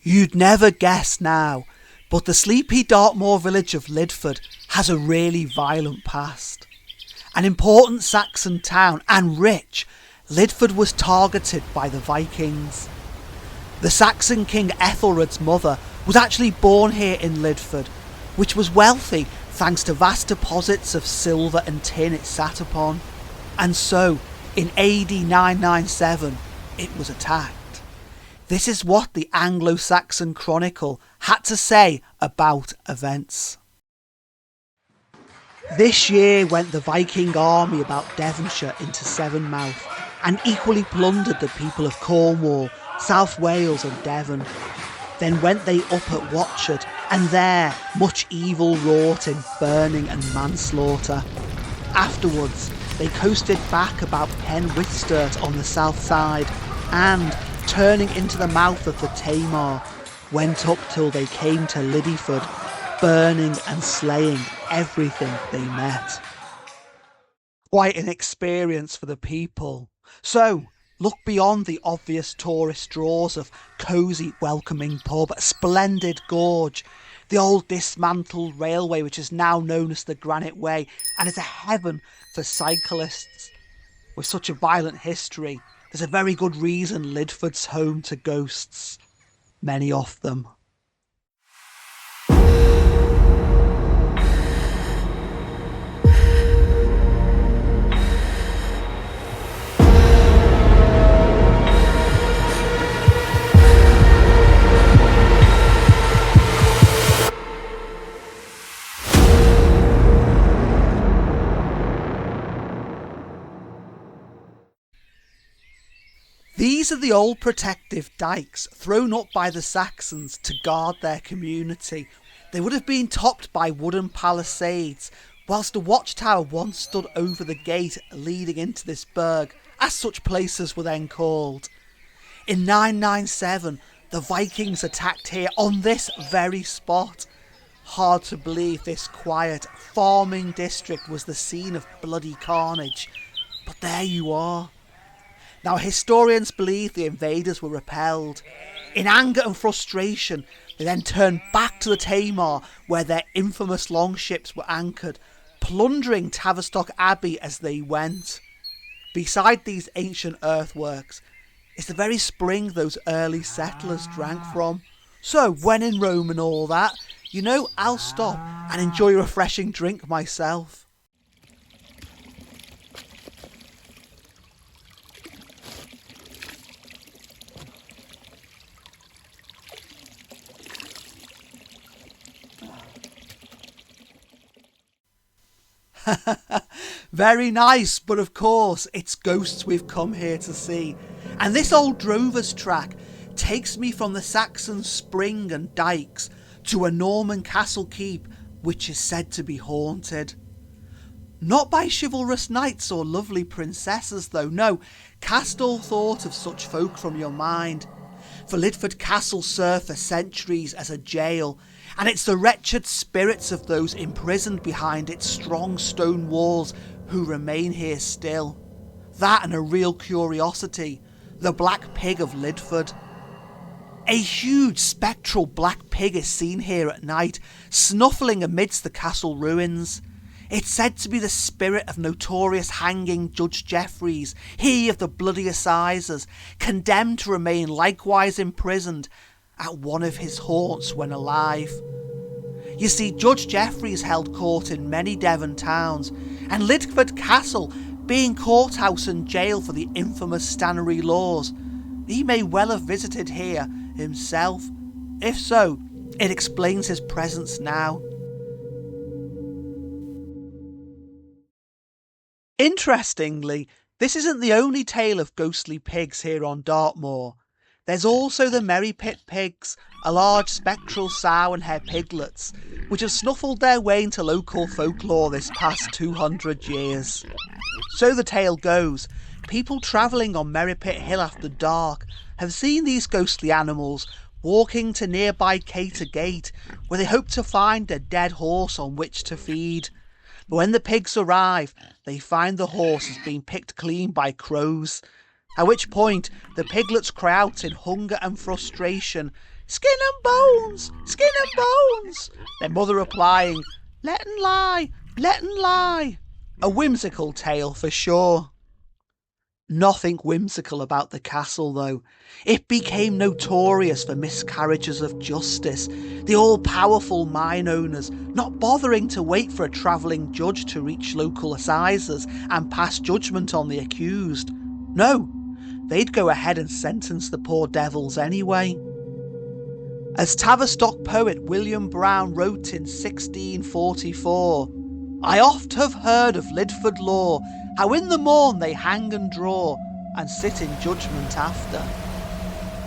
You'd never guess now, but the sleepy Dartmoor village of Lydford has a really violent past. An important Saxon town and rich, Lydford was targeted by the Vikings. The Saxon king Ethelred's mother was actually born here in Lydford, which was wealthy thanks to vast deposits of silver and tin it sat upon. And so, in AD 997, it was attacked. This is what the Anglo-Saxon Chronicle had to say about events. This year went the Viking army about Devonshire into Severnmouth and equally plundered the people of Cornwall, South Wales and Devon. Then went they up at Watchett, and there much evil wrought in burning and manslaughter. Afterwards they coasted back about Penwithstert on the south side, and, turning into the mouth of the Tamar, went up till they came to Lydford, burning and slaying everything they met. Quite an experience for the people. So, look beyond the obvious tourist draws of cosy, welcoming pub, a splendid gorge, the old dismantled railway which is now known as the Granite Way and is a heaven for cyclists. With such a violent history, there's a very good reason Lydford's home to ghosts. Many of them. These are the old protective dykes thrown up by the Saxons to guard their community. They would have been topped by wooden palisades, whilst a watchtower once stood over the gate leading into this burgh, as such places were then called. In 997, the Vikings attacked here on this very spot. Hard to believe this quiet farming district was the scene of bloody carnage, but there you are. Now, historians believe the invaders were repelled. In anger and frustration, they then turned back to the Tamar, where their infamous longships were anchored, plundering Tavistock Abbey as they went. Beside these ancient earthworks is the very spring those early settlers drank from. So, when in Rome and all that, I'll stop and enjoy a refreshing drink myself. Very nice, but of course it's ghosts we've come here to see. And this old drover's track takes me from the Saxon spring and dykes to a Norman castle keep which is said to be haunted. Not by chivalrous knights or lovely princesses though, no, cast all thought of such folk from your mind. For Lydford Castle served for centuries as a jail, and it's the wretched spirits of those imprisoned behind its strong stone walls who remain here still. That and a real curiosity, the Black Pig of Lydford. A huge spectral black pig is seen here at night, snuffling amidst the castle ruins. It's said to be the spirit of notorious hanging Judge Jeffreys, he of the bloody assizes, condemned to remain likewise imprisoned at one of his haunts when alive. You see, Judge Jeffreys held court in many Devon towns, and Lydford Castle, being courthouse and jail for the infamous Stannery laws, he may well have visited here himself. If so, it explains his presence now. Interestingly, this isn't the only tale of ghostly pigs here on Dartmoor. There's also the Merry Pit pigs, a large spectral sow and hare piglets, which have snuffled their way into local folklore this past 200 years. So the tale goes, people travelling on Merry Pit Hill after dark have seen these ghostly animals walking to nearby Cater Gate, where they hope to find a dead horse on which to feed. But when the pigs arrive, they find the horse has been picked clean by crows, at which point the piglets cry out in hunger and frustration, "Skin and bones! Skin and bones!" Their mother replying, "Let 'en lie, let 'en lie." A whimsical tale for sure. Nothing whimsical about the castle though. It became notorious for miscarriages of justice, the all-powerful mine owners not bothering to wait for a travelling judge to reach local assizes and pass judgment on the accused. No, they'd go ahead and sentence the poor devils anyway. As Tavistock poet William Browne wrote in 1644, "I oft have heard of Lydford law, how in the morn they hang and draw, and sit in judgment after."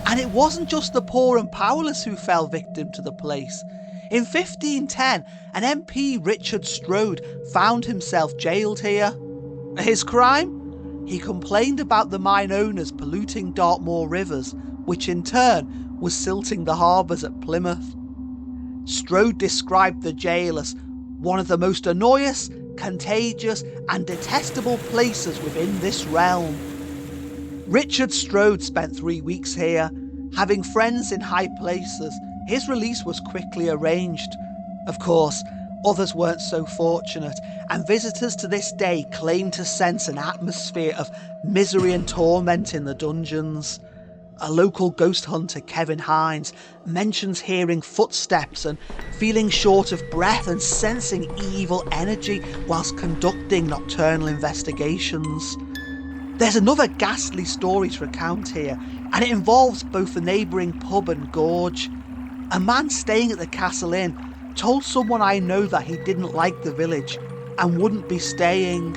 And it wasn't just the poor and powerless who fell victim to the place. In 1510, an MP, Richard Strode, found himself jailed here. His crime? He complained about the mine owners polluting Dartmoor rivers, which in turn was silting the harbours at Plymouth. Strode described the jail as one of the most notorious, contagious and detestable places within this realm. Richard Strode spent 3 weeks here. Having friends in high places, his release was quickly arranged. Of course, others weren't so fortunate, and visitors to this day claim to sense an atmosphere of misery and torment in the dungeons. A local ghost hunter, Kevin Hines, mentions hearing footsteps and feeling short of breath and sensing evil energy whilst conducting nocturnal investigations. There's another ghastly story to recount here, and it involves both the neighbouring pub and gorge. A man staying at the Castle Inn told someone I know that he didn't like the village and wouldn't be staying.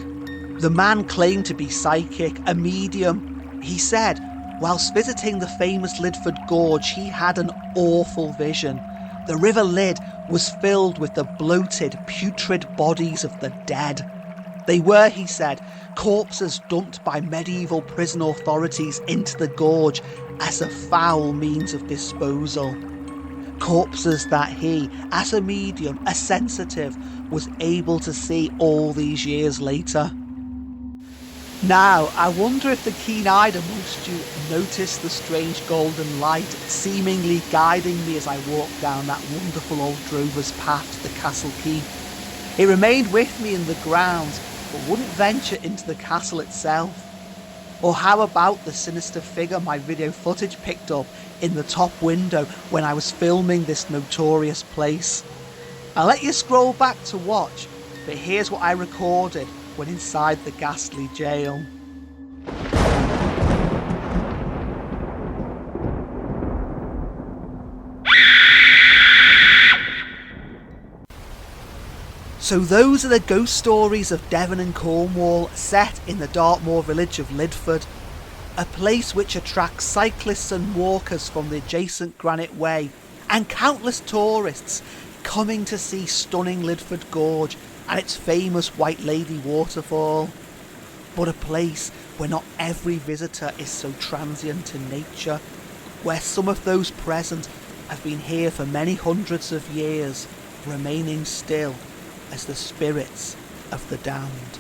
The man claimed to be psychic, a medium. He said, whilst visiting the famous Lydford Gorge, he had an awful vision. The River Lyd was filled with the bloated, putrid bodies of the dead. They were, he said, corpses dumped by medieval prison authorities into the gorge as a foul means of disposal. Corpses that he, as a medium, a sensitive, was able to see all these years later. Now, I wonder if the keen-eyed amongst you noticed the strange golden light seemingly guiding me as I walked down that wonderful old drover's path to the castle keep. It remained with me in the grounds, but wouldn't venture into the castle itself. Or how about the sinister figure my video footage picked up in the top window when I was filming this notorious place? I'll let you scroll back to watch, but here's what I recorded when inside the ghastly jail. So those are the ghost stories of Devon and Cornwall, set in the Dartmoor village of Lydford, a place which attracts cyclists and walkers from the adjacent Granite Way, and countless tourists coming to see stunning Lydford Gorge and its famous White Lady waterfall. But a place where not every visitor is so transient in nature, where some of those present have been here for many hundreds of years, remaining still as the spirits of the damned.